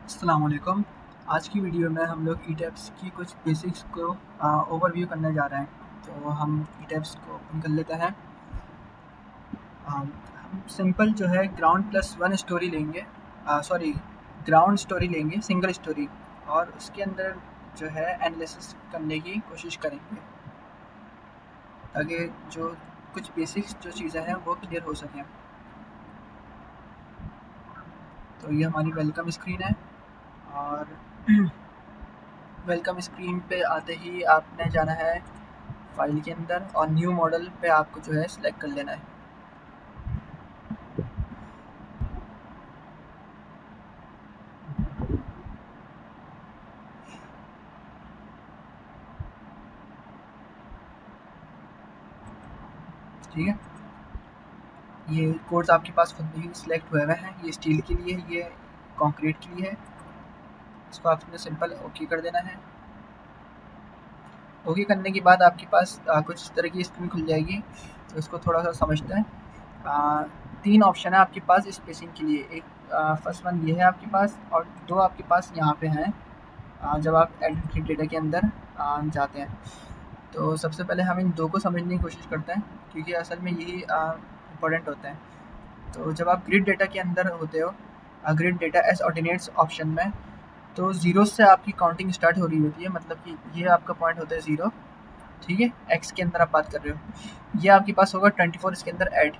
अस्सलाम वालेकुम। आज की वीडियो में हम लोग ई-टैब्स की कुछ बेसिक्स को ओवरव्यू करने जा रहे हैं। तो हम ई-टैब्स को ओपन कर लेते हैं। हम सिंपल जो है ग्राउंड प्लस वन स्टोरी लेंगे, सॉरी ग्राउंड स्टोरी लेंगे, सिंगल स्टोरी, और उसके अंदर जो है एनालिसिस करने की कोशिश करेंगे ताकि जो कुछ बेसिक्स जो चीज़ें हैं वो क्लियर हो सकें। तो ये हमारी वेलकम स्क्रीन है, और वेलकम स्क्रीन पे आते ही आपने जाना है फाइल के अंदर और न्यू मॉडल पे आपको जो है सिलेक्ट कर लेना है। ठीक है, ये कोड्स आपके पास खुद ही सिलेक्ट हुए हुए हैं। ये स्टील के लिए, ये कंक्रीट के लिए है। इसको आपने सिंपल ओके कर देना है। ओके करने के बाद आपके पास कुछ इस तरह की स्क्रीन खुल जाएगी। तो इसको थोड़ा सा समझते हैं। तीन ऑप्शन है आपके पास स्पेसिंग के लिए। एक फर्स्ट वन ये है आपके पास, और दो आपके पास यहाँ पे हैं जब आप एडिट डेटा के अंदर जाते हैं। तो सबसे पहले हम इन दो को समझने की कोशिश करते हैं, क्योंकि असल में यही इम्पोर्टेंट होता है। तो जब आप ग्रिड डेटा के अंदर होते हो, grid data S ordinates option में, तो ज़ीरो से आपकी काउंटिंग स्टार्ट हो रही होती है। मतलब कि ये आपका पॉइंट होता है ज़ीरो, ठीक है, एक्स के अंदर आप बात कर रहे हो। ये आपके पास होगा 24 इसके अंदर ऐड।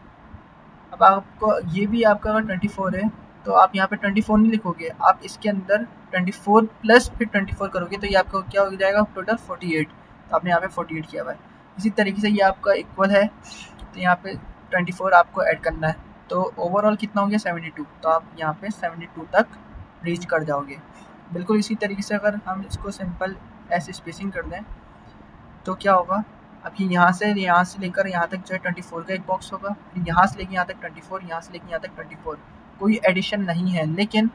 अब आपको ये भी आपका अगर 24 है, तो आप यहाँ पे 24 नहीं लिखोगे, आप इसके अंदर 24 प्लस फिर 24 करोगे, तो ये आपका क्या हो जाएगा टोटल 48। तो आपने यहाँ पे 48 किया हुआ है। इसी तरीके से ये आपका इक्वल है, तो यहाँ पे 24 आपको ऐड करना है। तो ओवरऑल कितना हो गया 72। तो आप यहाँ पे 72 तक रीच कर जाओगे। बिल्कुल इसी तरीके से अगर हम इसको सिंपल ऐसे स्पेसिंग कर दें तो क्या होगा, अभी यहाँ से लेकर यहाँ तक जो है 24 का एक बॉक्स होगा, फिर यहाँ से लेके यहाँ तक 24, यहाँ से लेके यहाँ तक 24। कोई एडिशन नहीं है, लेकिन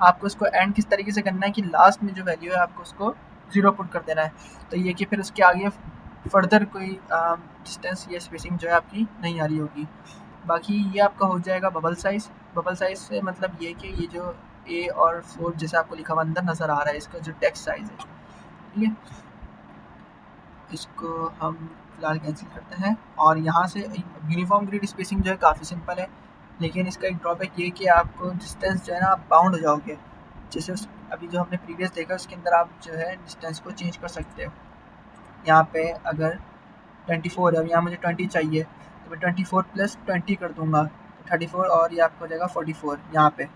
आपको इसको एंड किस तरीके से करना है कि लास्ट में जो वैल्यू है आपको उसको 0 पुट कर देना है। तो ये कि फिर उसके आगे फर्दर कोई डिस्टेंस या स्पेसिंग जो है आपकी नहीं आ रही होगी। बाकी ये आपका हो जाएगा बबल साइज़। बबल साइज़ से मतलब ये कि ये जो ए और 4 जैसे आपको लिखा हुआ अंदर नज़र आ रहा है, इसका जो टेक्स्ट साइज़ है, ठीक है, इसको हम फिलहाल कैंसिल करते हैं। और यहाँ से यूनिफॉर्म ग्रिड स्पेसिंग जो है काफ़ी सिंपल है, लेकिन इसका एक ड्रॉबैक ये कि आपको डिस्टेंस जो है ना आप बाउंड हो जाओगे। जैसे अभी जो हमने प्रीवियस देखा उसके अंदर आप जो है डिस्टेंस को चेंज कर सकते हो। यहाँ पे अगर 24 है, अब यहाँ मुझे 20 चाहिए, तो मैं 24 प्लस 20 कर दूंगा, तो 34, और ये आपको हो जाएगा 44 यहाँ पे।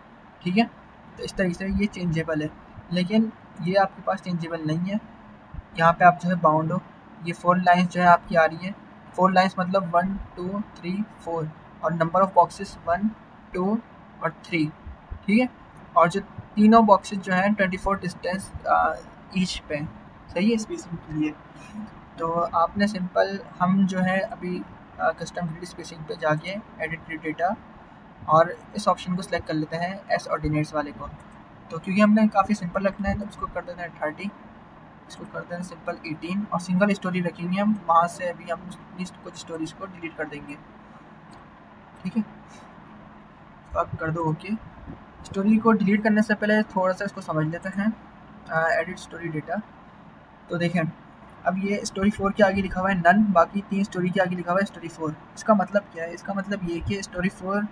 ठीक है, तो इस तरीके से ये चेंजेबल है, लेकिन ये आपके पास चेंजेबल नहीं है। यहाँ पे आप जो है बाउंड हो। ये 4 लाइन्स जो है आपकी आ रही है। 4 लाइन्स मतलब 1 2 3 4, और नंबर ऑफ बॉक्सेस 1 2 और 3, ठीक है। और जो तीनों बॉक्सेस जो हैं 24 डिस्टेंस ईच पे, सही है स्पेसिंग के लिए। तो आपने सिंपल हम जो है अभी कस्टम ग्रिड स्पेसिंग पे जाके एडिट ग्रिड डेटा, और इस ऑप्शन को सिलेक्ट कर लेते हैं एस ऑर्डिनेट्स वाले को। तो क्योंकि हमने काफ़ी सिंपल रखना है तो उसको कर देते हैं 30, इसको करते हैं सिंपल 18, और सिंगल स्टोरी रखेंगे हम। वहाँ से अभी हम कुछ स्टोरीज को डिलीट कर देंगे, ठीक है। तो आप कर दो ओके। स्टोरी को डिलीट करने से पहले थोड़ा सा इसको समझ लेते हैं, एडिट स्टोरी डेटा। तो देखें, अब ये स्टोरी 4 के आगे लिखा हुआ है नन, बाकी 3 स्टोरी के आगे लिखा हुआ है स्टोरी 4। इसका मतलब क्या है? इसका मतलब ये कि स्टोरी 4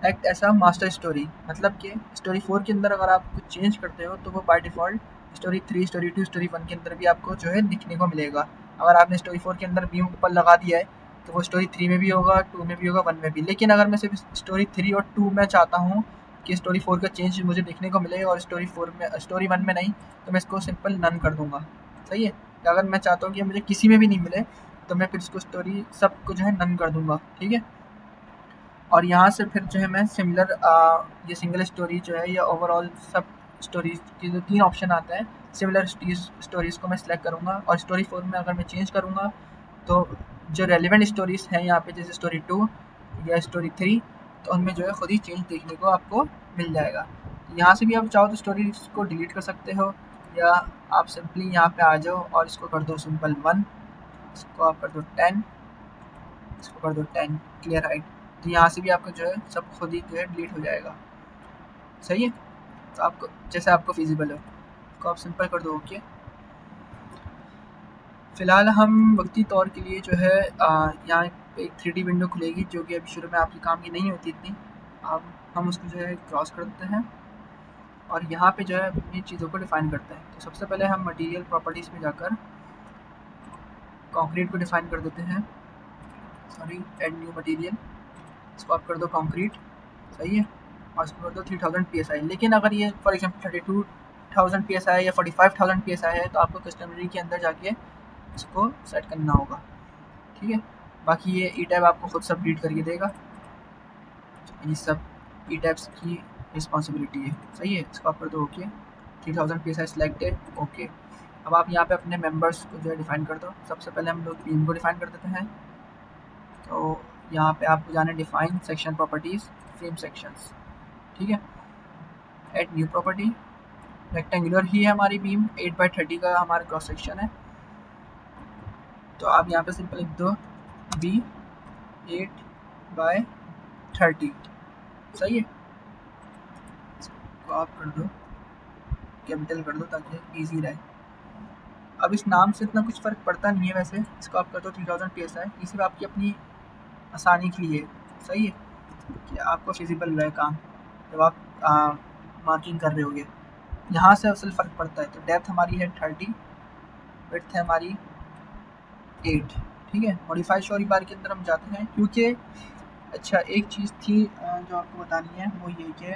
एक्ट ऐसा मास्टर स्टोरी, मतलब कि स्टोरी 4 के अंदर अगर आप कुछ चेंज करते हो तो वो by default story 3, story 2, story 1 के अंदर भी आपको जो है दिखने को मिलेगा। अगर आपने स्टोरी 4 के अंदर व्यू ऊपर लगा दिया है तो वो स्टोरी 3 में भी होगा, 2 में भी होगा, 1 में भी। लेकिन अगर मैं सिर्फ स्टोरी 3 और 2 में चाहता हूँ कि स्टोरी 4 का चेंज मुझे देखने को मिले और स्टोरी 1 में नहीं, तो मैं इसको सिंपल नन कर दूँगा, सही है। अगर मैं चाहता हूँ कि मुझे किसी में भी नहीं मिले, तो मैं फिर इसको स्टोरी सबको जो है नन कर दूँगा, ठीक है। और यहाँ से फिर जो है मैं सिमिलर ये सिंगल स्टोरी जो है या ओवरऑल सब स्टोरीज के जो 3 ऑप्शन आता है, सिमिलर स्टोरीज़ को मैं सिलेक्ट करूँगा। और स्टोरी 4 में अगर मैं चेंज करूँगा तो जो रेलिवेंट स्टोरीज़ हैं यहाँ पे, जैसे स्टोरी 2 या स्टोरी 3, तो उनमें जो है खुद ही चेंज देखने को आपको मिल जाएगा। यहाँ से भी आप चाहो तो स्टोरीज को डिलीट कर सकते हो, या आप सिंपली यहाँ पे आ जाओ और इसको कर दो सिंपल 1, इसको आप कर दो 10, इसको कर दो 10 क्लियर हाइट। तो यहाँ से भी आपका जो है सब खुद ही जो है डिलीट हो जाएगा, सही है। तो आपको जैसे आपको फिजिबल हो तो आप सिंपल कर दो ओके। फ़िलहाल हम वक्ती तौर के लिए जो है यहाँ एक 3D विंडो खुलेगी जो कि अभी शुरू में आपके काम की नहीं होती इतनी। अब हम उसको जो है क्रॉस कर देते हैं और यहाँ पे जो है अपनी चीज़ों को डिफ़ाइन करते हैं। तो सबसे पहले हम मटेरियल प्रॉपर्टीज़ में जाकर कंक्रीट को डिफ़ाइन कर देते हैं। सॉरी, ऐड न्यू मटेरियल, इसको आप कर दो कंक्रीट, सही है, और इसको कर दो 3000 PSI। लेकिन अगर ये फॉर एग्जांपल 32,000 PSI या 45,000 PSI है तो आपको कस्टमरी के अंदर जाके इसको सेट करना होगा, ठीक है। बाकी ये ई टैब आपको खुद सब रीड करके देगा, ये सब ई टैब्स की रिस्पॉन्सिबिलिटी है, सही है। इसको आप कर दो ओके। 3000 PSI सिलेक्ट है, ओके। अब आप यहाँ पे अपने मेंबर्स को जो है डिफ़ाइन कर दो। सबसे पहले हम लोग बीम को डिफ़ाइन कर देते हैं। तो यहाँ पे आपको जाना है define section properties frame sections, ठीक है। ऐड न्यू प्रॉपर्टी, रेक्टेंगुलर ही है हमारी बीम, 8/30 का हमारा क्रॉस सेक्शन है। तो आप यहाँ पे सिंपल लिख दो बी 8/30, सही है। इसको आप कर दो कैपिटल कर दो ताकि ईजी रहे। अब इस नाम से इतना कुछ फ़र्क पड़ता नहीं है वैसे, इसको आप कर दो 3000 PSI। ये सिर्फ आपकी अपनी आसानी के लिए, सही है, कि आपको फिजिबल रहे काम जब आप मार्किंग कर रहे होगे। यहाँ से असल फ़र्क पड़ता है। तो डेप्थ हमारी है 30, विड्थ है हमारी 8, ठीक है। मॉडिफाई शोरी बार के अंदर हम जाते हैं क्योंकि अच्छा एक चीज़ थी जो आपको बतानी है, वो ये कि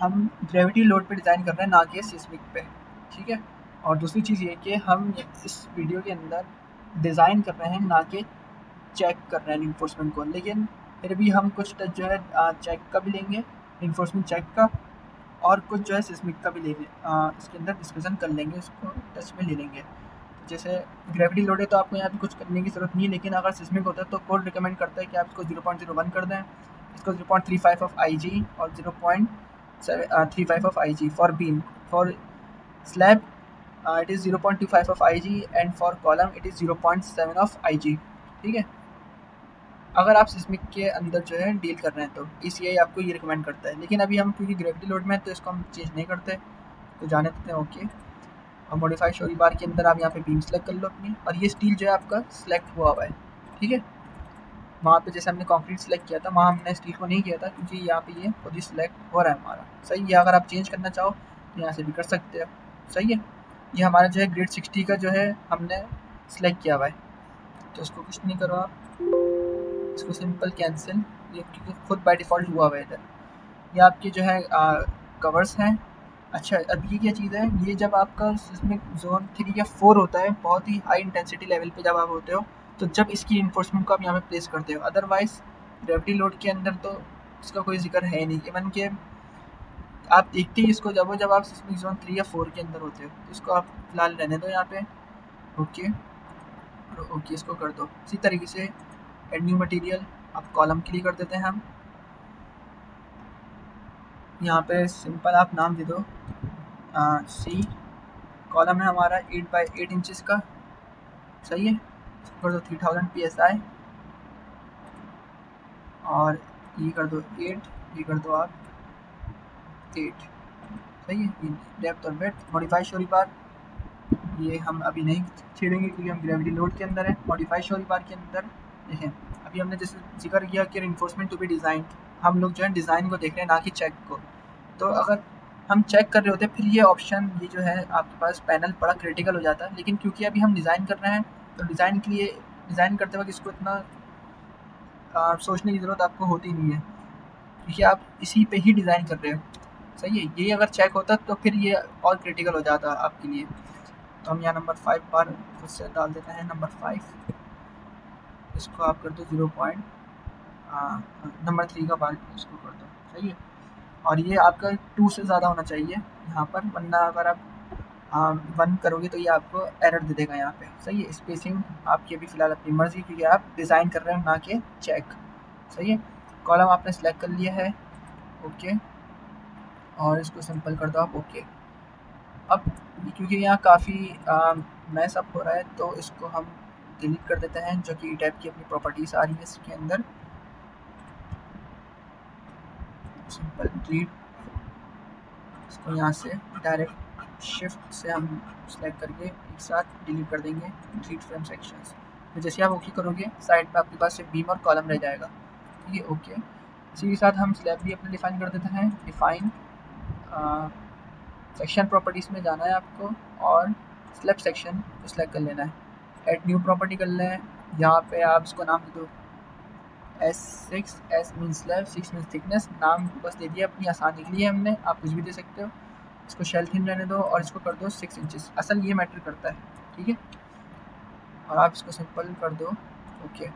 हम ग्रेविटी लोड पे डिज़ाइन कर रहे हैं ना कि सिस्मिक पे, ठीक है। और दूसरी चीज़ ये कि हम इस वीडियो के अंदर डिज़ाइन कर रहे हैं ना कि चेक कर रहे हैं इन्फोर्समेंट को। लेकिन फिर भी हम कुछ टच जो है चेक का भी लेंगे, इन्फोर्समेंट चेक का, और कुछ जो है सिस्मिक का भी लेंगे। इसके अंदर डिस्कशन कर लेंगे, उसको टच में ले लेंगे। जैसे ग्रेविटी लोड है तो आपको यहाँ पे कुछ करने की ज़रूरत नहीं है, लेकिन अगर सिस्मिक होता है तो कोड रिकमेंड करता है कि आप इसको 0.01 कर दें, इसको 0.35 ऑफ IG और 0.35 of IG for beam. For slab it is 0.25 of IG and for column it is 0.7 of IG, ठीक है। अगर आप सिस्मिक के अंदर जो है डील कर रहे हैं तो ECI आपको ये रिकमेंड करता है। लेकिन अभी हम क्योंकि ग्रेविटी लोड में है तो इसको हम चेंज नहीं करते, तो जाने देते हैं ओके। और मॉडिफाई शोरी बार के अंदर आप यहाँ पे बीम सेलेक्ट कर लो अपनी, और ये स्टील जो है आपका सिलेक्ट हुआ है, ठीक है। वहाँ पे जैसे हमने कंक्रीट सेलेक्ट किया था, वहाँ हमने स्टील को नहीं किया था क्योंकि यहाँ पे ये खुद ही सिलेक्ट हो रहा है हमारा, सही है। अगर आप चेंज करना चाहो तो यहाँ से भी कर सकते हो, सही है। ये हमारा जो है ग्रेड 60 का जो है हमने सेलेक्ट किया हुआ है, तो इसको कुछ नहीं करो आप, इसको सिंपल कैंसिल, ये क्योंकि खुद बाय डिफ़ॉल्ट हुआ हुआ है इधर। ये आपके जो है कवर्स हैं। अच्छा, अब ये क्या चीज़ है, ये जब आपका इसमें ज़ोन 3 या 4 होता है, बहुत ही हाई इंटेंसिटी लेवल पे जब आप होते हो, तो जब इसकी इन्फोर्समेंट को आप यहाँ पे प्लेस करते हो। अदरवाइज़ ग्रेविटी लोड के अंदर तो इसका कोई ज़िक्र है नहीं। इवन कि आप देखते ही इसको जब आप इसमें ज़ोन 3 या 4 के अंदर होते हो, तो इसको आप फिलहाल रहने दो यहाँ पे, ओके। ओके, इसको कर दो इसी तरीके से। एड न्यू मटीरियल, आप कॉलम के लिए कर देते हैं हम, यहाँ पे सिंपल आप नाम दे दो सी। कॉलम है हमारा 8/8 इंचज़ का, सही है। इसको कर दो 3000 PSI, और ये कर दो 8, ये कर दो आप 8, सही है। डेप्थ और विड्थ, मॉडिफाई शोरी बार ये हम अभी नहीं छेड़ेंगे क्योंकि हम ग्रेविटी लोड के अंदर है। मॉडिफाई शोरी बार के अंदर देखें, अभी हमने जैसे जिक्र किया कि इन्फोर्समेंट टू बी डिज़ाइन, हम लोग जो है डिज़ाइन को देख रहे हैं ना कि चेक को। तो अगर हम चेक कर रहे होते फिर ये ऑप्शन ये जो है आपके पास पैनल बड़ा क्रिटिकल हो जाता है। लेकिन क्योंकि अभी हम डिज़ाइन कर रहे हैं तो डिज़ाइन के लिए डिज़ाइन करते वक्त इसको इतना सोचने की ज़रूरत आपको होती नहीं है क्योंकि आप इसी पे ही डिज़ाइन कर रहे हो, सही है। ये अगर चेक होता तो फिर ये और क्रिटिकल हो जाता आपके लिए। तो हम यहाँ नंबर 5 बार खुद से डाल देते हैं, नंबर 5, इसको आप कर दो 0. नंबर 3 का बार इसको कर दो, सही है। और ये आपका 2 से ज़्यादा होना चाहिए यहाँ पर, वरना अगर आप 1 करोगे तो ये आपको एरर दे देगा यहाँ पे, सही है। स्पेसिंग आपकी अभी फ़िलहाल अपनी मर्ज़ी क्योंकि आप डिज़ाइन कर रहे हो ना कि चेक, सही है। कॉलम आपने सेलेक्ट कर लिया है, ओके, और इसको सिंपल कर दो आप ओके। अब क्योंकि यहाँ काफ़ी मैस अप हो रहा है तो इसको हम डिलीट कर देते हैं, जो कि टाइप की अपनी प्रॉपर्टीज़ आ रही है इसके अंदर, सिंपल डिलीट। इसको यहाँ से डायरेक्ट शिफ्ट से हम सेलेक्ट करके एक साथ डिलीट कर देंगे डिलीट फ्रेम सेक्शंस। तो जैसे आप ओके करोगे साइड पे आपके पास सिर्फ बीम और कॉलम रह जाएगा। ठीक है, ओके। इसी के साथ हम स्लैब भी अपने डिफाइन कर देते हैं। डिफाइन सेक्शन प्रॉपर्टीज़ में जाना है आपको और स्लैब सेक्शन को सिलेक्ट कर लेना है। ऐड न्यू प्रॉपर्टी कर लें। यहाँ पे आप इसको नाम दे दो S6, S mean slab, 6 mean thickness. नाम बस दे दिया अपनी आसानी के लिए हमने, आप कुछ भी दे सकते हो। इसको शेल थिन रहने दो और इसको कर दो 6 इंचेस। असल ये मैटर करता है, ठीक है। और आप इसको सिंपल कर दो ओके।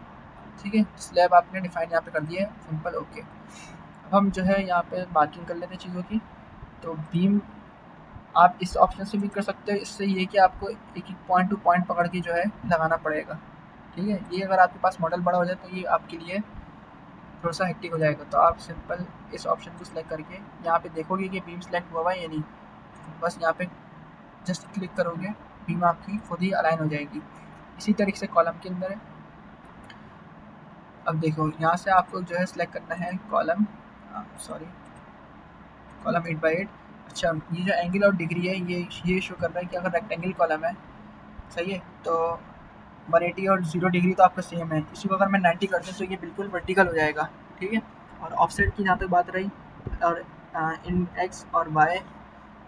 ठीक है, स्लैब आपने डिफाइन यहाँ पे कर दिया है, सिंपल ओके। अब हम जो है यहाँ पे मार्किंग कर लेते हैं चीज़ों की। तो बीम आप इस ऑप्शन से भी कर सकते हो। इससे ये कि आपको एक एक पॉइंट टू पॉइंट पकड़ के जो है लगाना पड़ेगा। ठीक है, ये अगर आपके पास मॉडल बड़ा हो जाए तो ये आपके लिए थोड़ा सा हेक्टिक हो जाएगा। तो आप सिंपल इस ऑप्शन को सिलेक्ट करके यहाँ पे देखोगे कि बीम सिलेक्ट हुआ है या नहीं, बस यहाँ पे जस्ट क्लिक करोगे, बीम आपकी खुद ही अलाइन हो जाएगी। इसी तरीके से कॉलम के अंदर अब देखो यहाँ से आपको जो है सिलेक्ट करना है कॉलम, सॉरी कॉलम 8x8। अच्छा, ये जो एंगल और डिग्री है ये शो कर रहा है कि अगर रेक्टेंगल कॉलम है, सही है, तो 180 और 0 डिग्री तो आपका सेम है। इसी को अगर मैं 90 कर दूँ तो ये बिल्कुल वर्टिकल हो जाएगा। ठीक है, और ऑफसेट की जहाँ तक बात रही और इन एक्स और वाई,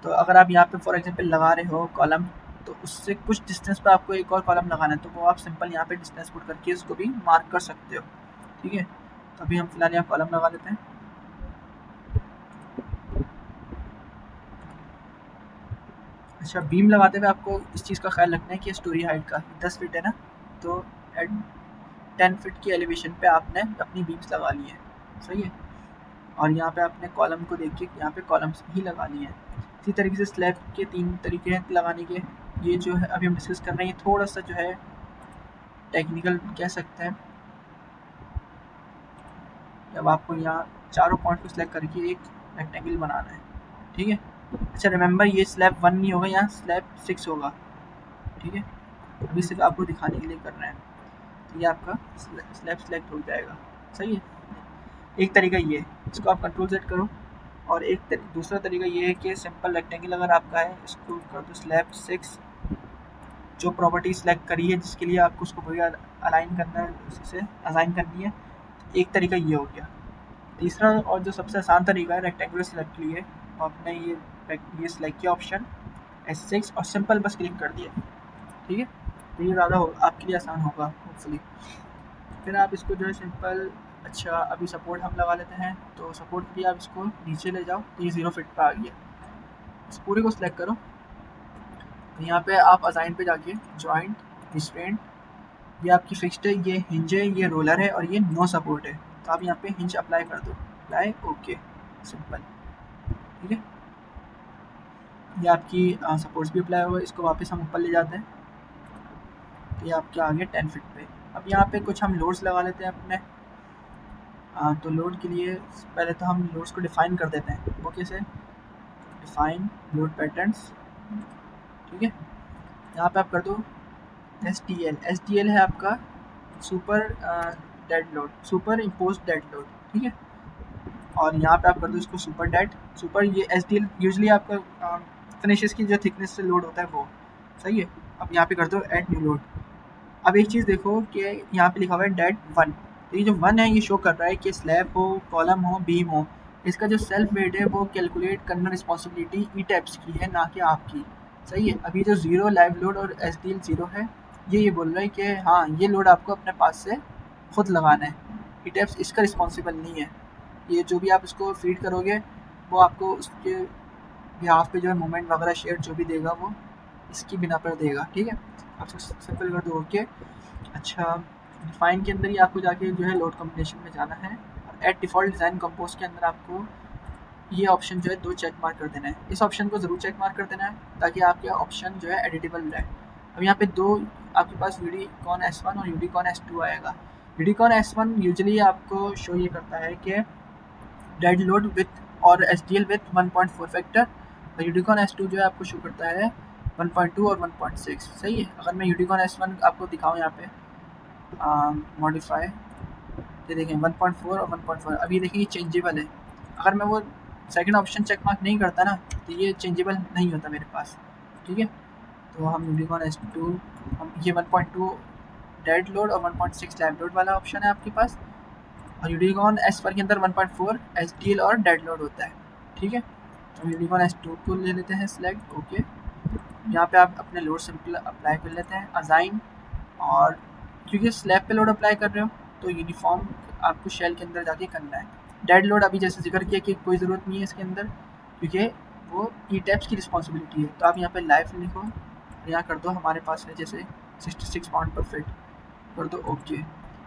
तो अगर आप यहाँ पे फॉर एग्जांपल लगा रहे हो कॉलम, तो उससे कुछ डिस्टेंस पे आपको एक और कॉलम लगाना है, तो वो आप सिंपल यहाँ पे डिस्टेंस पुट करके उसको भी मार्क कर सकते हो। ठीक है, तो अभी हम फिलहाल यहाँ कॉलम लगा लेते हैं। अच्छा, बीम लगाते हुए आपको इस चीज़ का ख्याल रखना है कि स्टोरी हाइट का 10 फीट है ना, तो एट 10 फीट की एलिवेशन पे आपने अपनी बीम्स लगा ली है, सही है। और यहाँ पे आपने कॉलम को देख के यहाँ पे कॉलम्स ही लगा लिए हैं। इसी तरीके से स्लैब के 3 तरीके हैं लगाने के। ये जो है अभी हम डिस्कस कर रहे हैं, ये थोड़ा सा जो है टेक्निकल कह सकते हैं। जब आपको यहाँ चारों पॉइंट को सिलेक्ट करके एक रेक्टेंगल बनाना है, ठीक है। अच्छा रिमेंबर, ये स्लैब 1 नहीं होगा, यहाँ स्लैब 6 होगा। ठीक है, अभी सिर्फ आपको दिखाने के लिए कर रहे हैं। तो ये आपका स्लैब सिलेक्ट हो जाएगा, सही है। एक तरीका ये है, इसको आप कंट्रोल सेट करो। और दूसरा तरीका ये है कि सिंपल रेक्टेंगल अगर आपका है, इसको कर दो स्लैब 6। जो प्रॉपर्टी सिलेक्ट करी है जिसके लिए आपको उसको वही अलाइन करना है, उसी से असाइन करनी है। एक तरीका ये हो गया। तीसरा और जो सबसे आसान तरीका है रेक्टेंगुलर सिलेक्ट के लिए, आपने ये सिलेक्ट किया ऑप्शन S6 और सिंपल बस क्लिक कर दिया। ठीक है, तो ये ज़्यादा आपके लिए आसान होगा होपफुली। फिर आप इसको जो है सिंपल, अच्छा अभी सपोर्ट हम लगा लेते हैं, तो सपोर्ट के लिए आप इसको नीचे ले जाओ, तो ये 0 फीट पर आ गया। इस पूरे को सिलेक्ट करो, तो यहाँ पे आप असाइन पे जाके जॉइंट रिस्ट्रेंट, ये आपकी फिक्स्ड है, ये हिंज है, ये रोलर है और ये नो सपोर्ट है। तो आप यहाँ पे हिंज अप्लाई कर दो, अप्लाई ओके, सिंपल। ठीक है, ये आपकी सपोर्ट्स भी अप्लाई हुआ। इसको वापस हम ऊपर ले जाते हैं, तो ये आपके आगे 10 फीट पे। अब यहाँ पे कुछ हम लोड्स लगा लेते हैं अपने। तो लोड के लिए पहले तो हम लोड्स को डिफाइन कर देते हैं। वो कैसे? Define load patterns. ठीक है, यहाँ पे आप कर दो STL। STL है आपका super dead load, super impose dead load. ठीक है, और यहाँ पे आप कर दो इसको सुपर डेड। सुपर ये STL यूजली आपका फिनिशेस की जो थिकनेस से लोड होता है वो, सही है। अब यहाँ पे कर दो ऐड न्यू लोड। अब एक चीज़ देखो कि यहाँ पे लिखा हुआ है डेड 1, तो ये जो 1 है ये शो कर रहा है कि स्लैब हो, कॉलम हो, बीम हो, इसका जो सेल्फ वेट है वो कैलकुलेट करना रिस्पॉन्सिबिलिटी ई टैप्स की है, ना कि आपकी, सही है। अभी जो 0 लाइव लोड और STL 0 है, ये बोल रहा है कि हाँ ये लोड आपको अपने पास से खुद लगाना है, ई टैप्स इसका रिस्पॉन्सिबल नहीं है। ये जो भी आप इसको फीड करोगे वो आपको उसके बिहाफ पे जो है मूवमेंट वगैरह शेयर जो भी देगा वो इसकी बिना पर देगा। ठीक है, आप सिंपल कर दो ओके। अच्छा, डिफाइन के अंदर ही आपको जाके जो है लोड कॉम्बिनेशन में जाना है, और एट डिफ़ॉल्ट डिज़ाइन कंपोज के अंदर आपको ये ऑप्शन जो है 2 चेक मार्क कर देना है। इस ऑप्शन को ज़रूर चेक मार्क कर देना है ताकि आपके ऑप्शन जो है एडिटेबल रहे। अब यहाँ पे 2 आपके पास यूडीकॉन S1 और यूडीकॉन S2 आएगा। यूडीकॉन S1 यूजुअली आपको शो ये करता है कि डेड लोड विथ और STL विथ 1.4 फैक्टर, और यूडीकॉन S2 जो है आपको शो करता है 1.2 और 1.6, सही है। अगर मैं यूडीकॉन S1 आपको दिखाऊँ यहाँ पे मॉडिफाई, ये देखें 1.4 और 1.4, अब ये देखिए ये चेंजेबल है। अगर मैं वो सेकंड ऑप्शन चेक मार्क नहीं करता ना, तो ये चेंजेबल नहीं होता मेरे पास। ठीक है, तो हम यूनिकॉर्न S2, हम ये 1.2 डेड लोड और 1.6 लैब लोड वाला ऑप्शन है आपके पास, और यूनिकॉर्न S4 के अंदर 1.4 SDL और डेड लोड होता है। ठीक है, तो यूनिकॉर्न S2 को ले लेते हैं सिलेक्ट। ओके, यहाँ पे आप अपने लोड सिंपल अप्लाई कर लेते हैं असाइन, और क्योंकि स्लैब पे लोड अप्लाई कर रहे हो तो यूनिफॉर्म आपको शेल के अंदर जाके करना है। डेड लोड अभी जैसे जिक्र किया कि कोई ज़रूरत नहीं है इसके अंदर, क्योंकि वो ई टैप्स की रिस्पॉन्सिबिलिटी है। तो आप यहाँ पे लाइव लिखो, यहाँ कर दो हमारे पास है जैसे 66 पाउंड पर फिट, कर दो ओके।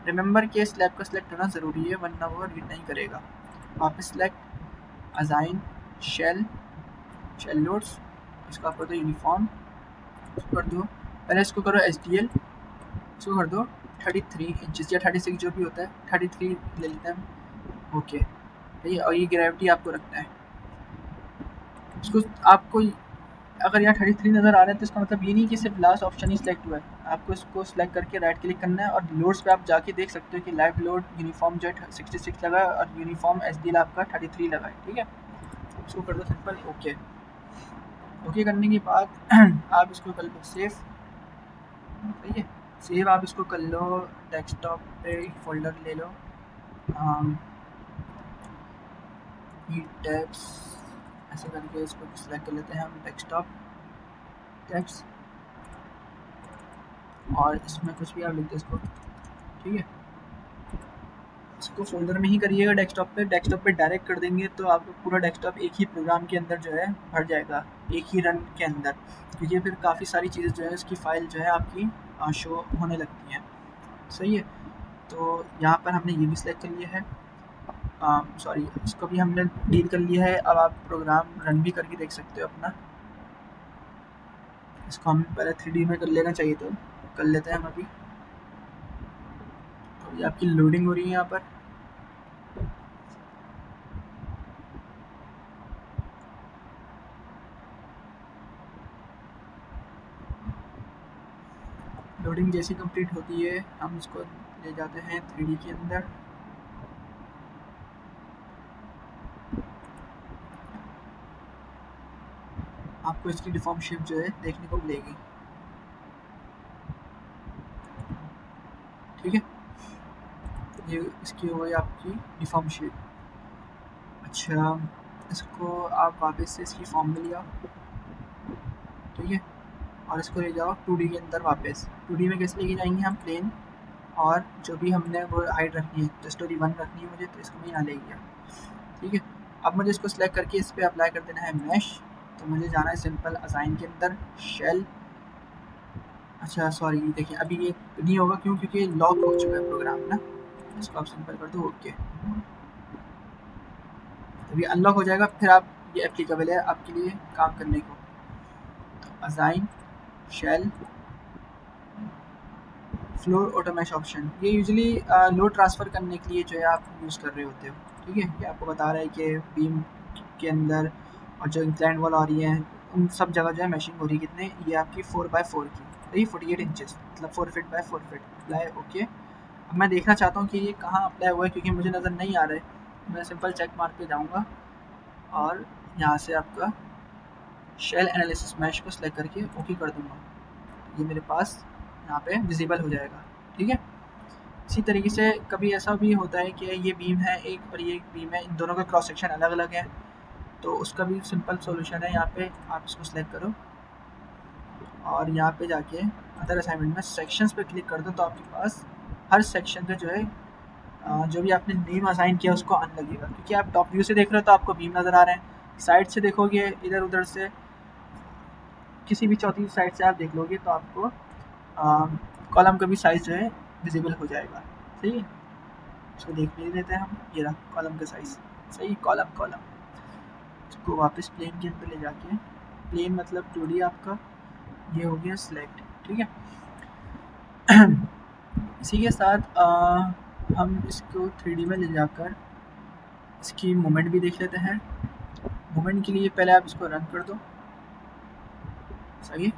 रिमेंबर कि स्लैब का सिलेक्ट होना ज़रूरी है वरना वो रीड नहीं करेगा। वापस सिलेक्ट असाइन शेल लोड्स, इसका कर दो यूनिफॉर्म, कर दो पहले इसको करो SDL, इसको कर दो 33 इंचज़ या 36 जो भी होता है, 33 ले लेते हैं। ओके, ठीक है, और ये ग्रेविटी आपको रखना है इसको। आपको अगर यहाँ 33 नज़र आ रहा है तो इसका मतलब ये नहीं कि सिर्फ लास्ट ऑप्शन ही सिलेक्ट हुआ है, आपको इसको सिलेक्ट करके राइट क्लिक करना है, और लोड्स पे आप जाके देख सकते हो कि लाइव लोड यूनिफॉर्म जो है 66 लगा है और यूनिफॉर्म SDL आपका 33 लगा है। ठीक है, इसको कर दो सिंपल ओके। ओके करने के बाद आप इसको कर लो सेव। सही है, सेव आप इसको कर लो डेस्कटॉप पे, फोल्डर ले लो ई टैब्स, ऐसे करके इसको सिलेक्ट कर लेते हैं हम डेस्कटॉप टैब्स, और इसमें कुछ भी आप लिख दो इसको। ठीक है, इसको फोल्डर में ही करिएगा डेस्कटॉप पे डायरेक्ट कर देंगे तो आपको पूरा डेस्कटॉप एक ही प्रोग्राम के अंदर जो है भर जाएगा, एक ही रन के अंदर, क्योंकि फिर काफ़ी सारी चीज़ें जो है इसकी फ़ाइल जो है आपकी शो होने लगती हैं। सही है, तो यहाँ पर हमने ये भी सिलेक्ट कर लिया है, सॉरी इसको भी हमने डील कर लिया है। अब आप प्रोग्राम रन भी करके देख सकते हो अपना। इसको हम पहले 3D में कर लेना चाहिए, तो कर लेते हैं हम अभी। तो ये आपकी लोडिंग हो रही है यहाँ पर। लोडिंग जैसी कंप्लीट होती है हम इसको ले जाते हैं 3D के अंदर। आपको इसकी डिफॉर्म शेप जो है देखने को मिलेगी। ठीक है, ये इसकी हो गई आपकी डिफॉर्म शेप। अच्छा, इसको आप वापस से इसकी फॉर्म में लिया। ठीक है, और इसको ले जाओ 2D के अंदर वापस। 2D में कैसे लेके जाएंगे हम, प्लेन और जो भी हमने वो हाइट रखनी है, तो स्टोरी 1 रखनी है मुझे, तो इसको मैं यहाँ ले गया। ठीक है, अब मुझे इसको सिलेक्ट करके इस पर अप्लाई कर देना है मैश। तो मुझे जाना है सिंपल असाइन के अंदर शेल। अच्छा सॉरी, देखिए अभी ये नहीं होगा, क्यों, क्योंकि लॉक हो चुका है प्रोग्राम ना। इसको आप सिंपल कर दो ओके, अभी अनलॉक हो जाएगा, फिर आप ये एप्लीकेबल है आपके लिए काम करने को। तो असाइन शेल फ्लोर ऑटोमेश ऑप्शन, ये यूजुअली लोड ट्रांसफ़र करने के लिए जो है आप यूज़ कर रहे होते हो। ठीक है, ये आपको बता रहा है कि बीम के अंदर और जो इंक्लाइंड वॉल आ रही है उन सब जगह जो है मैशिंग हो रही है कितने, ये आपकी 4x4 की, तो ये 48 इंचज़ मतलब 4 feet by 4 feet apply okay. अब मैं देखना चाहता हूँ कि ये कहाँ अप्लाई हुआ है, क्योंकि मुझे नज़र नहीं आ रहा है। मैं सिंपल चेक मार्क पे जाऊँगा और यहाँ से आपका शेल एनालिसिस मैश को सिलेक्ट करके ओके कर दूँगा, ये मेरे पास यहाँ पे विजिबल हो जाएगा। ठीक है, इसी तरीके से कभी ऐसा भी होता है कि ये बीम है एक और ये एक बीम है, इन दोनों का क्रॉस सेक्शन अलग अलग है, तो उसका भी सिंपल सॉल्यूशन है। यहाँ पे आप इसको सिलेक्ट करो और यहाँ पे जाके अदर असाइनमेंट में सेक्शंस पे क्लिक कर दो, तो आपके पास हर सेक्शन पे जो है जो भी आपने नेम असाइन किया उसको आने लगेगा, क्योंकि आप टॉप व्यू से देख रहे हो तो आपको बीम नज़र आ रहे हैं, साइड से देखोगे इधर उधर से किसी भी चौथी साइड से आप देख लोगे तो आपको कॉलम का भी साइज़ जो है विजिबल हो जाएगा। सही है, इसको देख ले लेते हैं हम, ये रहा कॉलम का साइज़। सही, कॉलम कॉलम इसको वापस प्लेन के अंदर ले जाके, प्लेन मतलब 2D आपका ये हो गया सिलेक्ट। ठीक है, इसी के साथ हम इसको 3D में ले जाकर इसकी मूवमेंट भी देख लेते हैं। मूवमेंट के लिए पहले आप इसको रन कर दो। सही है,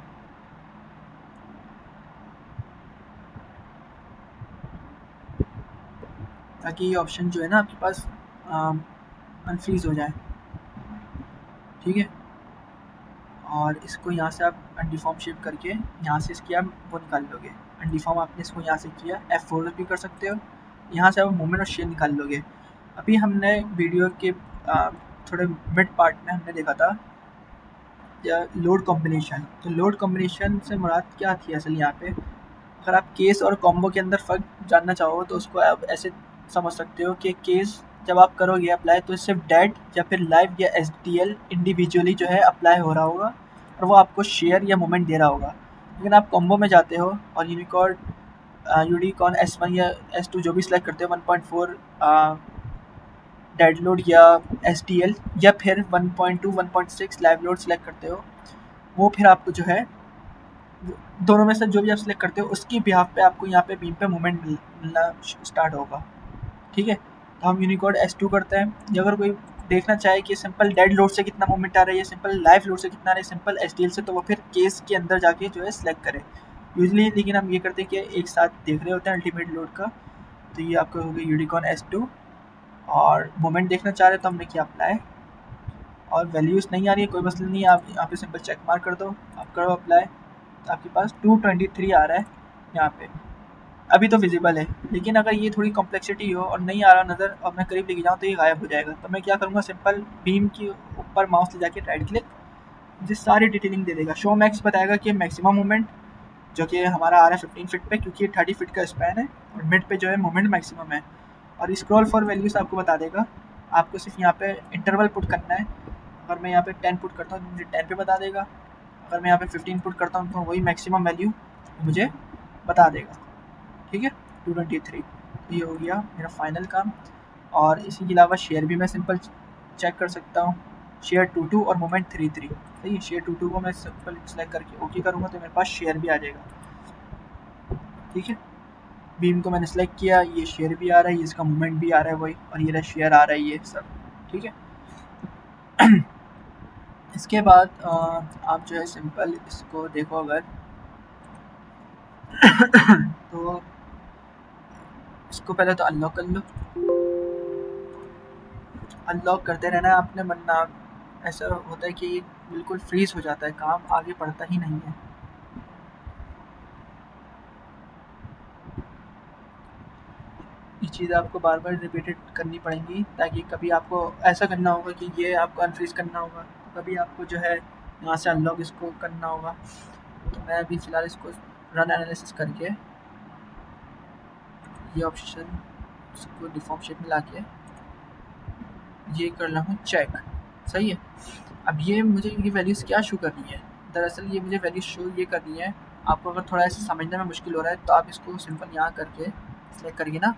ताकि ये ऑप्शन जो है ना आपके पास अनफ्रीज हो जाए। ठीक है। और इसको यहाँ से आप अनडिफॉर्म शेप करके यहाँ से इसकी आप वो निकाल लोगे। अनडिफॉर्म आपने इसको यहाँ से किया, F4 भी कर सकते हो। यहाँ से आप मूवमेंट और शेप निकाल लोगे। अभी हमने वीडियो के थोड़े मिड पार्ट में हमने देखा था लोड कॉम्बिनेशन। तो लोड कॉम्बिनेशन से मुराद क्या थी असल यहाँ पे, अगर आप केस और कॉम्बो के अंदर फ़र्क जानना चाहो तो उसको आप ऐसे समझ सकते हो कि केस जब आप करोगे अप्लाई तो सिर्फ डेड या फिर लाइव या SDL इंडिविजुअली जो है अप्लाई हो रहा होगा और वो आपको शेयर या मोमेंट दे रहा होगा। लेकिन आप कॉम्बो में जाते हो और यूनिकॉर्न S1 या S2 जो भी सिलेक्ट करते हो 1.4 डेड लोड या SDL या फिर 1.2 1.6 लाइव लोड सिलेक्ट करते हो, वो फिर आपको जो है दोनों में से जो भी आप सिलेक्ट करते हो उसकी बिहाफ पे आपको यहाँ पे बीम पे मूवमेंट मिलना स्टार्ट होगा। ठीक है। तो हम यूनिकोड S2 करते हैं। या अगर कोई देखना चाहे कि सिंपल डेड लोड से कितना मूवमेंट आ रहा है, सिंपल लाइव लोड से कितना आ रहा है, सिंपल SDL से, तो वो फिर केस के अंदर जाके जो है सिलेक्ट करे यूजली। लेकिन हम ये करते हैं कि एक साथ देख रहे होते हैं अल्टीमेट लोड का। तो ये आपका हो गया यूनिकॉर्न S2। और मोमेंट देखना चाह रहे तो हमने किया अप्लाई। और वैल्यूज़ नहीं आ रही है कोई मसला नहीं है, आप यहाँ पे सिंपल चेक मार्क कर दो, आप करो अप्लाई। तो आपके पास 223 आ रहा है यहाँ पे, अभी तो विजिबल है। लेकिन अगर ये थोड़ी कॉम्प्लेक्सिटी हो और नहीं आ रहा नज़र और मैं करीब लेके जाऊँ तो ये गायब हो जाएगा। तो मैं क्या करूँगा, सिंपल बीम के ऊपर माउस ले जाके राइट क्लिक, मुझे सारी डिटेलिंग दे देगा। शो मैक्स बताएगा कि मैक्सिमम मूवमेंट जो कि हमारा आ रहा है 15 फीट पे, क्योंकि 30 फीट का स्पैन है, और मिड पे जो है मूवमेंट मैक्सिमम है। और स्क्रॉल फॉर वैल्यूज़ आपको बता देगा, आपको सिर्फ यहाँ पे इंटरवल पुट करना है। अगर मैं यहाँ पे 10 पुट करता हूँ तो मुझे 10 पे बता देगा, अगर मैं यहाँ पे 15 पुट करता हूँ तो वही मैक्सिमम वैल्यू मुझे बता देगा। ठीक है, 223। तो ये हो गया मेरा फाइनल काम। और इसी के अलावा शेयर भी मैं सिंपल चेक कर सकता हूँ, शेयर 22 और मोमेंट 33। सही है, शेयर 22 को मैं सिंपल सेलेक्ट करके ओके करूँगा तो मेरे पास शेयर भी आ जाएगा। ठीक है, बीम को मैंने सेलेक्ट किया, ये शेयर भी आ रहा है, ये इसका मूवमेंट भी आ रहा है वही, और ये शेयर आ रहा है ये सब। ठीक है। इसके बाद आप जो है सिंपल इसको देखो अगर तो इसको पहले तो अनलॉक कर लो। अनलॉक करते रहना है आपने, वरना ऐसा होता है कि बिल्कुल फ्रीज हो जाता है, काम आगे बढ़ता ही नहीं है। ये चीज़ आपको बार बार रिपीटेड करनी पड़ेंगी, ताकि कभी आपको ऐसा करना होगा कि ये आपको अनफ्रीज करना होगा, कभी आपको जो है यहाँ से अनलॉक इसको करना होगा। तो मैं अभी फ़िलहाल इसको रन एनालिसिस करके ये ऑप्शन इसको डिफ़ॉल्ट शेप में लाके ये कर रहा हूँ चेक। सही है। अब ये मुझे ये वैल्यूज़ क्या शो कर रही है, दरअसल ये मुझे वैल्यूज शो ये कर रही है। आपको अगर थोड़ा ऐसे समझने में मुश्किल हो रहा है तो आप इसको सिंपल यहाँ करके सेलेक्ट करिए ना,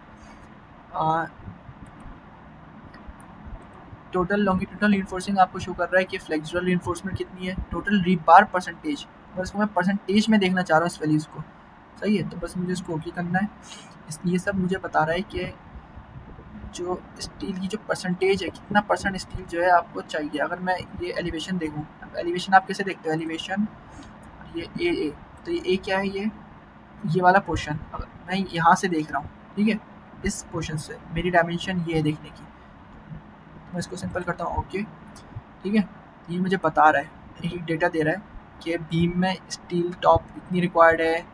टोटल लॉन्गिट्यूडनल रीइंफोर्सिंग आपको शो कर रहा है कि फ्लेक्सुरल रीइंफोर्समेंट कितनी है, टोटल रीबार परसेंटेज, बस इसको मैं परसेंटेज में देखना चाह रहा हूँ इस वैल्यूज़ को। सही है, तो बस मुझे इसको ओके करना है। ये सब मुझे बता रहा है कि जो स्टील की जो परसेंटेज है, कितना परसेंट स्टील जो है आपको चाहिए। अगर मैं ये एलिवेशन देखूँ, एलिवेशन आप कैसे देखते हो, एलिवेशन ये ए, तो ये ए क्या है, ये वाला पोर्शन अगर मैं यहाँ से देख रहा हूँ, ठीक है, इस पोर्शन से मेरी डायमेंशन ये है देखने की, मैं इसको सिंपल करता हूँ ओके। ठीक है, ये मुझे बता रहा है, एक डेटा दे रहा है कि बीम में स्टील टॉप इतनी रिक्वायर्ड है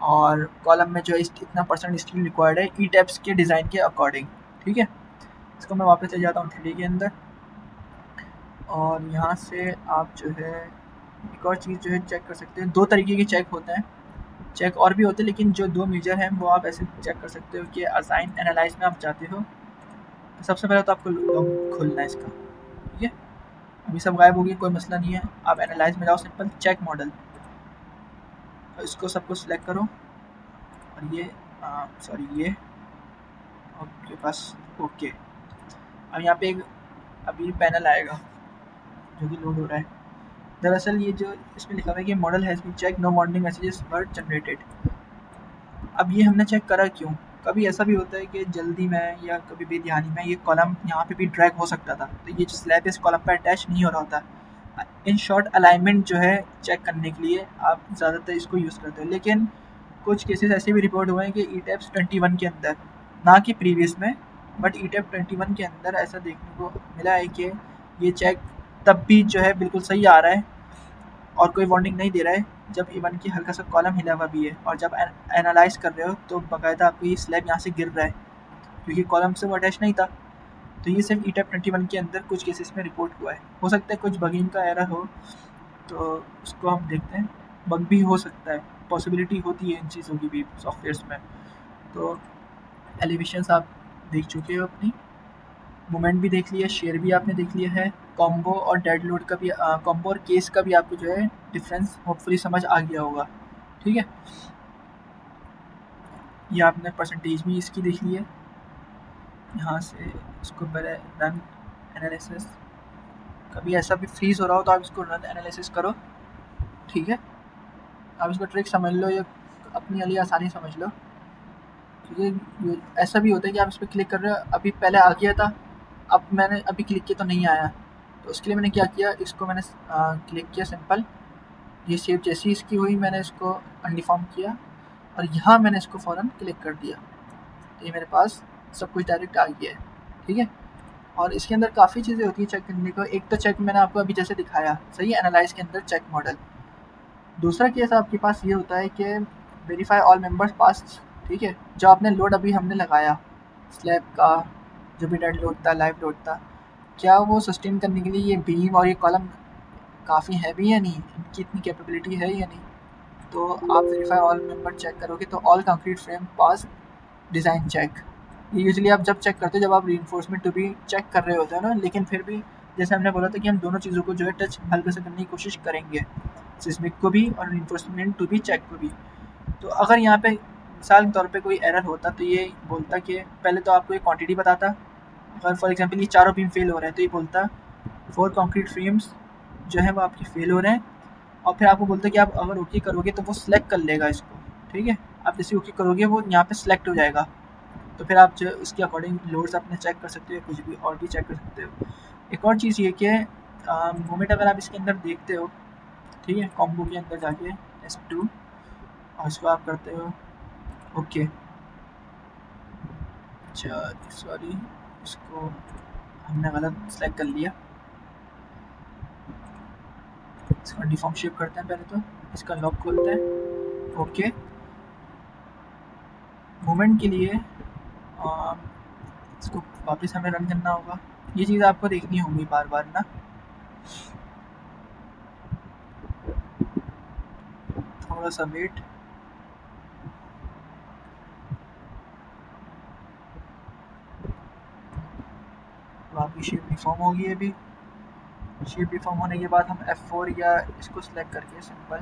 और कॉलम में जो है इतना परसेंट स्टील रिक्वायर्ड है ई टैप्स के डिज़ाइन के अकॉर्डिंग। ठीक है, इसको मैं वापस ले जाता हूँ 3D के अंदर, और यहाँ से आप जो है एक और चीज़ जो है चेक कर सकते हैं। दो तरीके के चेक होते हैं, चेक और भी होते हैं, लेकिन जो दो मेजर हैं वो आप ऐसे चेक कर सकते हो कि असाइन एनालाइज में आप जाते हो। तो सबसे पहले तो आपको लॉग खोलना है इसका। ठीक है, अभी सब गायब हो गया, कोई मसला नहीं है। आप एनालाइज में जाओ, सिंपल चेक मॉडल, तो इसको सबको सिलेक्ट करो, और ये सॉरी ये आपके पास ओके। अब यहाँ पे एक अभी पैनल आएगा जो कि लोड हो रहा है। दरअसल ये जो इसमें लिखा हुआ है कि model has been check, no warning messages were generated. अब ये हमने चेक करा क्यों, कभी ऐसा भी होता है कि जल्दी में या कभी बेध्यानी में ये कॉलम यहाँ पे भी ड्रैग हो सकता था, तो ये जो स्लैब इस कॉलम पर अटैच नहीं हो रहा होता। इन शॉर्ट अलाइनमेंट जो है चेक करने के लिए आप ज़्यादातर इसको यूज़ करते हो, लेकिन कुछ केसेस ऐसे भी रिपोर्ट हुए हैं कि ई टैप्स 21 के अंदर, ना कि प्रीवियस में, बट ई टैप 21 के अंदर ऐसा देखने को मिला है कि ये चेक तब भी जो है बिल्कुल सही आ रहा है और कोई वार्निंग नहीं दे रहा है, जब इवन कि हल्का सा कॉलम हिला हुआ भी है। और जब एनालाइज कर रहे हो तो बाकायदा आपको ये स्लैब यहाँ से गिर रहा है, क्योंकि कॉलम से वो अटैच नहीं था। तो ये सिर्फ ईटैप 21 के अंदर कुछ केसेस में रिपोर्ट हुआ है। हो सकता है कुछ बगिंग का एरर हो, तो उसको हम देखते हैं। बग भी हो सकता है, पॉसिबिलिटी होती है इन चीज़ों की भी सॉफ्टवेयर्स में। तो एलिवेशंस आप देख चुके हो अपनी, मोमेंट भी देख लिया, शेयर भी आपने देख लिया है, कॉम्बो और डेड लोड का भी, कॉम्बो और केस का भी आपको जो है डिफरेंस होपफुली समझ आ गया होगा। ठीक है, ये आपने परसेंटेज भी इसकी देख ली है। यहाँ से इसको पहले रन एनालिसिस, कभी ऐसा भी फ्रीज हो रहा हो तो आप इसको रन एनालिसिस करो। ठीक है, आप इसको ट्रिक समझ लो या अपनी वाली आसानी समझ लो, क्योंकि ऐसा भी होता है कि आप इस पर क्लिक कर रहे हो, अभी पहले आ गया था, अब मैंने अभी क्लिक किया तो नहीं आया। तो उसके लिए मैंने क्या किया, इसको मैंने क्लिक किया सिंपल, ये सेव जैसी इसकी हुई मैंने इसको अनडिफॉर्म किया और यहाँ मैंने इसको फ़ौरन क्लिक कर दिया, तो ये मेरे पास सब कुछ डायरेक्ट आ गया है। ठीक है, और इसके अंदर काफ़ी चीज़ें होती हैं चेक करने को। एक तो चेक मैंने आपको अभी जैसे दिखाया, सही है, एनालाइज के अंदर चेक मॉडल। दूसरा केस आपके पास ये होता है कि वेरीफाई ऑल मेंबर्स पास। ठीक है, जो आपने लोड अभी हमने लगाया स्लैब का, जो भी डेड लोड था, लाइव लोड था, क्या वो सस्टेन करने के लिए ये बीम और ये कॉलम काफ़ी हैवी है नहीं, इनकी इतनी कैपेबिलिटी है या नहीं। तो आप वेरीफाई ऑल मेंबर चेक करोगे तो ऑल कंक्रीट फ्रेम पास डिज़ाइन चेक, ये यूजुअली आप जब चेक करते हो जब आप रीइंफोर्समेंट टू बी चेक कर रहे होते हैं ना, लेकिन फिर भी जैसे हमने बोला था कि हम दोनों चीज़ों को जो है टच हल्के से करने की कोशिश करेंगे, सिस्मिक को भी और रीइंफोर्समेंट टू बी चेक को भी। तो अगर यहाँ पे मिसाल के तौर पे कोई एरर होता तो ये बोलता कि पहले तो आपको एक क्वांटिटी बताता, अगर फॉर एग्जांपल ये चारों बीम फेल हो रहे हैं तो ये बोलता 4 कंक्रीट फ्रेम्स जो है वो आपके फेल हो रहे हैं, और फिर आपको बोलता है कि आप अगर ओके करोगे तो वो सिलेक्ट कर लेगा इसको। ठीक है, आप जैसे ओके करोगे वो यहाँ पे सिलेक्ट हो जाएगा, तो फिर आप जो उसके अकॉर्डिंग लोड्स अपने चेक कर सकते हो, कुछ भी और भी चेक कर सकते हो। एक और चीज़ ये कि मोमेंट अगर आप इसके अंदर देखते हो, ठीक है, कॉम्बो के अंदर जाके S2 और इसको आप करते हो ओके, अच्छा सॉरी इसको हमने गलत सेलेक्ट कर लिया, इसका डिफॉर्म शेप करते हैं पहले, तो इसका लॉक खोलते हैं ओके। मूवमेंट के लिए इसको वापस हमें रन करना होगा, ये चीज़ आपको देखनी होगी बार बार ना। थोड़ा सा वेट, आपकी शेप रिफॉर्म होगी। अभी शेप रिफॉर्म होने के बाद हम F4 या इसको सिलेक्ट करके सिंपल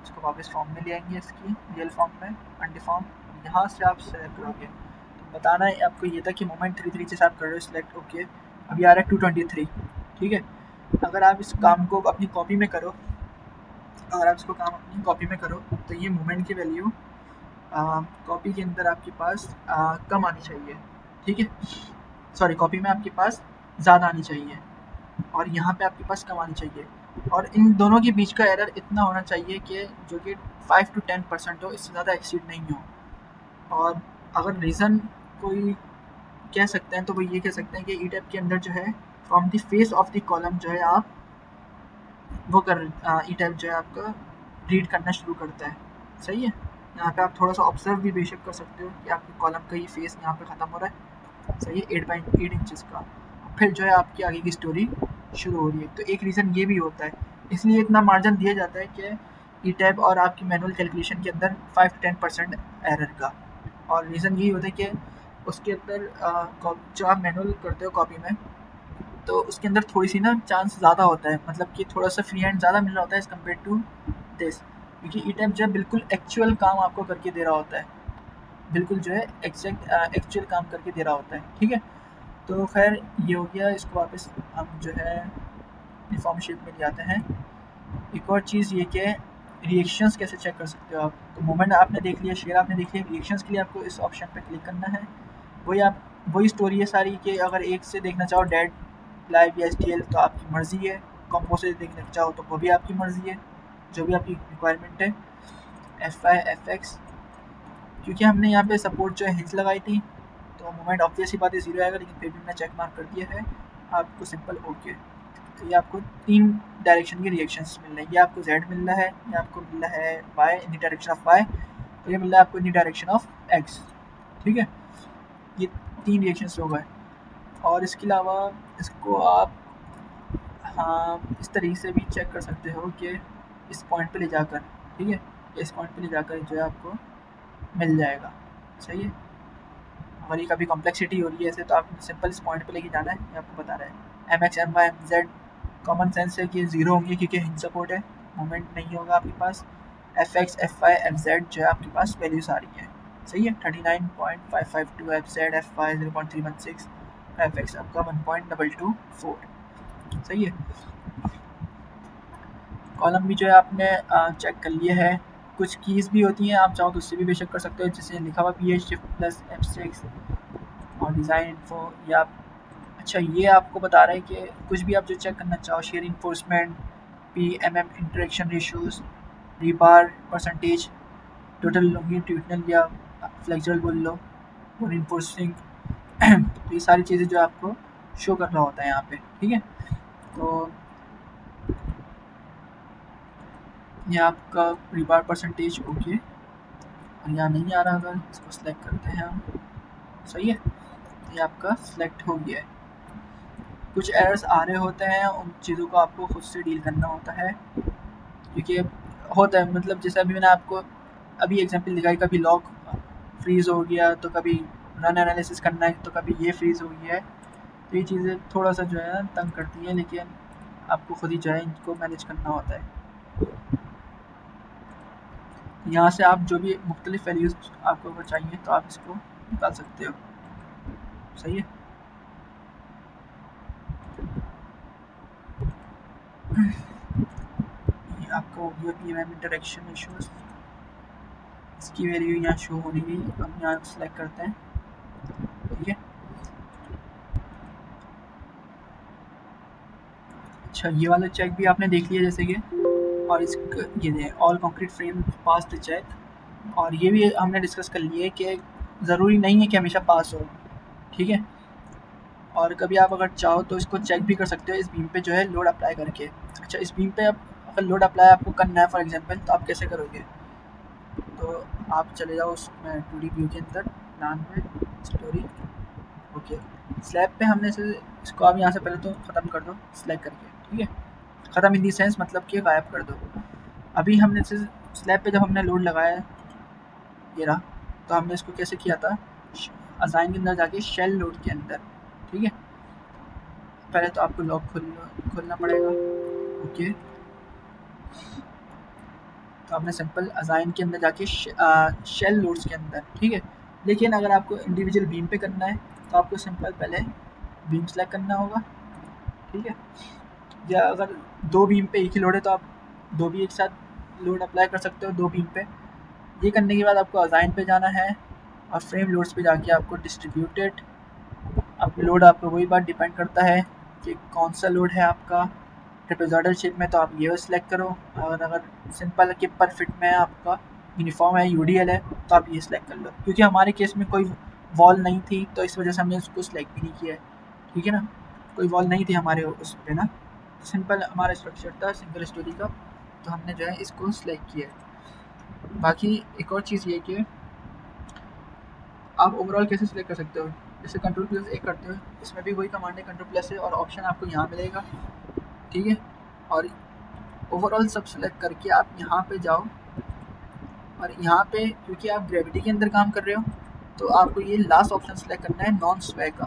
इसको वापस फॉर्म में ले आएंगे, इसकी रियल फॉर्म में अनडिफॉर्म, यहाँ से आप सेलेक्ट करोगे। तो बताना है आपको ये था कि मोमेंट 33 जैसे आप कर रहे हो सिलेक्ट ओके, अभी आ रहा है 223। ठीक है, अगर आप इस काम को अपनी कॉपी में करो, अगर आप इसको काम अपनी कॉपी में करो तो ये मोमेंट की वैल्यू कॉपी के अंदर आपके पास कम आनी चाहिए। ठीक है, सॉरी कॉपी में आपके पास ज़्यादा आनी चाहिए और यहाँ पे आपके पास कम आनी चाहिए, और इन दोनों के बीच का एरर इतना होना चाहिए कि जो कि 5 to 10% हो, इससे ज़्यादा एक्सीड नहीं हो। और अगर रीज़न कोई कह सकते हैं तो वो ये कह सकते हैं कि ई टैप के अंदर जो है from the face of the column जो है आप वो कर ई टैप जो है आपका रीड करना शुरू करता है। सही है, यहाँ पे आप थोड़ा सा ऑब्जर्व भी बेशक कर सकते हो कि आपके कॉलम का ये फेस यहाँ पे ख़त्म हो रहा है। सही है, 8.8 इंचज़ का, फिर जो है आपकी आगे की स्टोरी शुरू हो रही है। तो एक रीज़न ये भी होता है, इसलिए इतना मार्जिन दिया जाता है कि ई टैब और आपकी मैनुअल कैलकुलेशन के अंदर 5 to 10% एरर का। और रीज़न यही होता है कि उसके अंदर जो आप मैनुअल करते हो कॉपी में, तो उसके अंदर थोड़ी सी ना चांस ज़्यादा होता है, मतलब कि थोड़ा सा फ्री हैंड ज़्यादा मिल रहा होता है एज़ कम्पेयर टू दिस, क्योंकि ई टैब जो है बिल्कुल एक्चुअल काम आपको करके दे रहा होता है, बिल्कुल जो है एग्जैक्ट एक्चुअल काम करके दे रहा होता है। ठीक है, तो खैर ये हो गया, इसको वापस हम जो है यूनिफॉर्म शेप में ले आते हैं। एक और चीज़ ये कि रिएक्शंस कैसे चेक कर सकते हो आप, तो मोमेंट आपने देख लिया, शेयर आपने देख लिया, रिएक्शंस के लिए आपको इस ऑप्शन पे क्लिक करना है। वही स्टोरी है सारी कि अगर एक से देखना चाहो डेड, लाइव या STL तो आपकी मर्ज़ी है, कॉम्बो से देखना चाहो तो वो भी आपकी मर्ज़ी है, जो भी आपकी रिक्वायरमेंट है। FI FX, क्योंकि हमने यहाँ पे सपोर्ट जो है हिंज लगाई थी तो मोमेंट ऑब्वियस ही बात है ज़ीरो आएगा, लेकिन फिर भी मैंने चेक मार्क कर दिया है आपको सिंपल ओके। तो ये आपको 3 डायरेक्शन के रिएक्शंस मिल रहे हैं। ये आपको Z मिल रहा है, ये आपको मिल रहा है Y in the direction of Y, और ये मिल रहा है आपको in the direction of X। ठीक है, ये 3 रिएक्शंस हो गए। और इसके अलावा इसको आप इस तरीके से भी चेक कर सकते हो कि इस पॉइंट पे ले जाकर, ठीक है, इस पॉइंट पे ले जाकर जो है आपको मिल जाएगा। सही है, अगर ये कभी कॉम्प्लेक्सिटी हो रही है ऐसे तो आप सिंपल इस पॉइंट पे लेके जाना है। ये आपको बता रहा है M X M Y M Z, common sense है कि ज़ीरो होंगे क्योंकि हिंज सपोर्ट है, मोमेंट नहीं होगा आपके पास। F X F Y F Z जो है आपके पास वैल्यूज आ रही है। सही है, 39.552 F Z, F Y 0.316, F X आपका 1.224। सही है, कॉलम भी जो है आपने चेक कर लिया है। कुछ कीज़ भी होती हैं, आप चाहो तो उससे भी बेशक कर सकते हो, जैसे लिखा हुआ P H shift plus F6 और डिज़ाइन इन्फो। या अच्छा, ये आपको बता रहा है कि कुछ भी आप जो चेक करना चाहो, share enforcement, PMM interaction ratios, rebar percentage, total longitudinal या फ्लेक्चरल बोल लो, और इन्फोर्सिंग तो ये सारी चीज़ें जो आपको शो कर रहा होता है यहाँ पे। ठीक है, तो ये आपका रीबार परसेंटेज ओके, और यहाँ नहीं आ रहा, अगर इसको सिलेक्ट करते हैं हम। सही है, ये आपका सिलेक्ट हो गया है। कुछ एरर्स आ रहे होते हैं, उन चीज़ों को आपको खुद से डील करना होता है, क्योंकि होता है, मतलब जैसे अभी मैंने आपको अभी एग्जांपल दिखाई, कभी लॉक फ्रीज़ हो गया, तो कभी रन एनालिसिस करना है तो कभी ये फ्रीज़ हो गया है। तो ये चीज़ें थोड़ा सा जो है तंग करती हैं, लेकिन आपको खुद ही जो है इनको मैनेज करना होता है। यहाँ से आप जो भी मुख्तलिफ वैल्यूज़ आपको अगर चाहिए तो आप इसको निकाल सकते हो। सही है, ये आपका हो गया PMM इंटरेक्शन इशूज़, इसकी वैल्यू यहाँ शो होनी गई। हम यहाँ सेलेक्ट करते हैं। ठीक है, अच्छा, ये वाला चेक भी आपने देख लिया जैसे कि, और इसका ये all concrete frame pass the check, और ये भी हमने डिस्कस कर लिया है कि ज़रूरी नहीं है कि हमेशा पास हो। ठीक है, और कभी आप अगर चाहो तो इसको चेक भी कर सकते हो इस बीम पे जो है लोड अप्लाई करके। अच्छा, इस बीम पे अब अगर लोड अप्लाई आपको करना है फॉर एग्जांपल, तो आप कैसे करोगे? तो आप चले जाओ उसमें 2D व्यू के अंदर, प्लान में, स्टोरी, ओके, स्लैब पे हमने से इसको आप यहाँ से पहले तो ख़त्म कर दो सिलेक्ट करके। ठीक है, ख़त्म इन दी सेंस मतलब कि गायब कर दो। अभी हमने से स्लैब पे जब हमने लोड लगाया, ये रहा, तो हमने इसको कैसे किया था, असाइन के अंदर जाके शेल लोड के अंदर। ठीक है, पहले तो आपको लॉक खोलना पड़ेगा। ओके, तो आपने सिंपल असाइन के अंदर जाके शेल लोड्स के अंदर। ठीक है, लेकिन अगर आपको इंडिविजुअल बीम पे करना है तो आपको सिंपल पहले बीम सेलेक्ट करना होगा। ठीक है, या अगर दो बीम पे एक ही लोड है तो आप दो भी एक साथ लोड अप्लाई कर सकते हो दो बीम पे। ये करने के बाद आपको असाइन पे जाना है, और फ्रेम लोड्स पे जाके आपको डिस्ट्रीब्यूटेड, आपके लोड आपको वही बात डिपेंड करता है कि कौन सा लोड है आपका। ट्रेपेजॉइडल शेप में तो आप ये सिलेक्ट करो, और अगर सिंपल कि परफिट में आपका यूनिफॉर्म है, यूडीएल है, तो आप ये सिलेक्ट कर लो। क्योंकि हमारे केस में कोई वॉल नहीं थी तो इस वजह से हमने उसको सिलेक्ट भी नहीं किया है। ठीक है ना, कोई वॉल नहीं थी हमारे उस पर ना, सिंपल हमारा स्ट्रक्चर था सिंगल स्टोरी का, तो हमने जो है इसको सिलेक्ट किया है। बाकी एक और चीज़ ये कि आप ओवरऑल कैसे सिलेक्ट कर सकते हो, जैसे कंट्रोल प्लस एक करते हो, इसमें भी वही कमांड है कंट्रोल प्लस है, और ऑप्शन आपको यहाँ मिलेगा। ठीक है, और ओवरऑल सब सेलेक्ट करके आप यहाँ पे जाओ, और यहाँ पे क्योंकि आप ग्रेविटी के अंदर काम कर रहे हो तो आपको ये लास्ट ऑप्शन सेलेक्ट करना है नॉन स्वे का।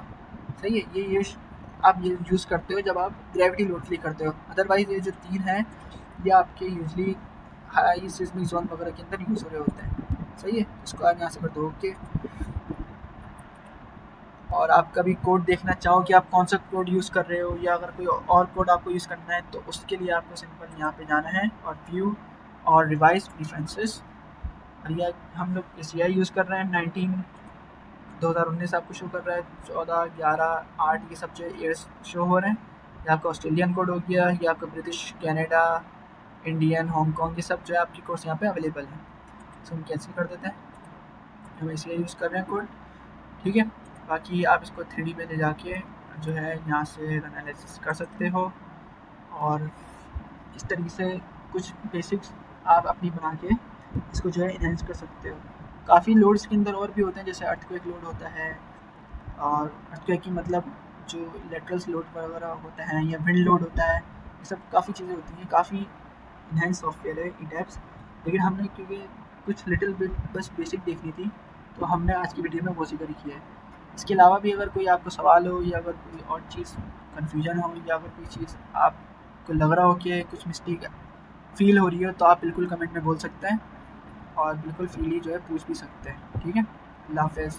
सही है, ये आप ये यूज़ करते हो जब आप ग्रेविटी लोड क्लिक करते हो। अदरवाइज़ ये जो तीन हैं ये आपके यूजली हाई सिस्मिक जोन वगैरह के अंदर यूज़ हो रहे होते हैं। सही है, इसको आप यहाँ से कर दो ओके। और आप कभी कोड देखना चाहो कि आप कौन सा कोड यूज़ कर रहे हो, या अगर कोई और कोड आपको यूज़ करना है तो उसके लिए आपको सिंपल यहाँ पे जाना है, और व्यू और रिवाइज प्रेफरेंसेस, और यह हम लोग एस यूज़ कर रहे हैं 2019 आपको शो कर रहा है, 14, 11, 8 ये सब जो ईयर्स शो हो रहे हैं। ये आपका ऑस्ट्रेलियन कोड हो गया, ये आपका ब्रिटिश, कनाडा, इंडियन, हांगकॉन्ग, ये सब जो है आपकी कोर्स यहाँ पे अवेलेबल है। तो हम कैंसिल कर देते हैं, हम एस यूज़ कर रहे हैं कोड। ठीक है, बाकी आप इसको 3D में ले जाके जो है यहाँ से एनालिसिस कर सकते हो। और इस तरीके से कुछ बेसिक्स आप अपनी बना के इसको जो है इनहेंस कर सकते हो। काफ़ी लोड्स के अंदर और भी होते हैं, जैसे अर्थक्वेक लोड होता है, और अर्थक्वेक की मतलब जो लेटरल्स लोड वगैरह होता है या विंड लोड होता है, ये सब काफ़ी चीज़ें होती हैं, काफ़ी इनहेंस सॉफ्टवेयर है ईटैप्स। लेकिन हमने क्योंकि कुछ लिटिल बिट बस बेसिक देखनी थी, तो हमने आज की वीडियो में वो जिक्र किया है। इसके अलावा भी अगर कोई आपको सवाल हो या अगर कोई और चीज़ कन्फ्यूजन हो या अगर कोई चीज़ आपको लग रहा हो कि कुछ मिस्टेक फील हो रही हो, तो आप बिल्कुल कमेंट में बोल सकते हैं और बिल्कुल फ्रीली जो है पूछ भी सकते हैं। ठीक है, अल्लाह हाफ़िज़।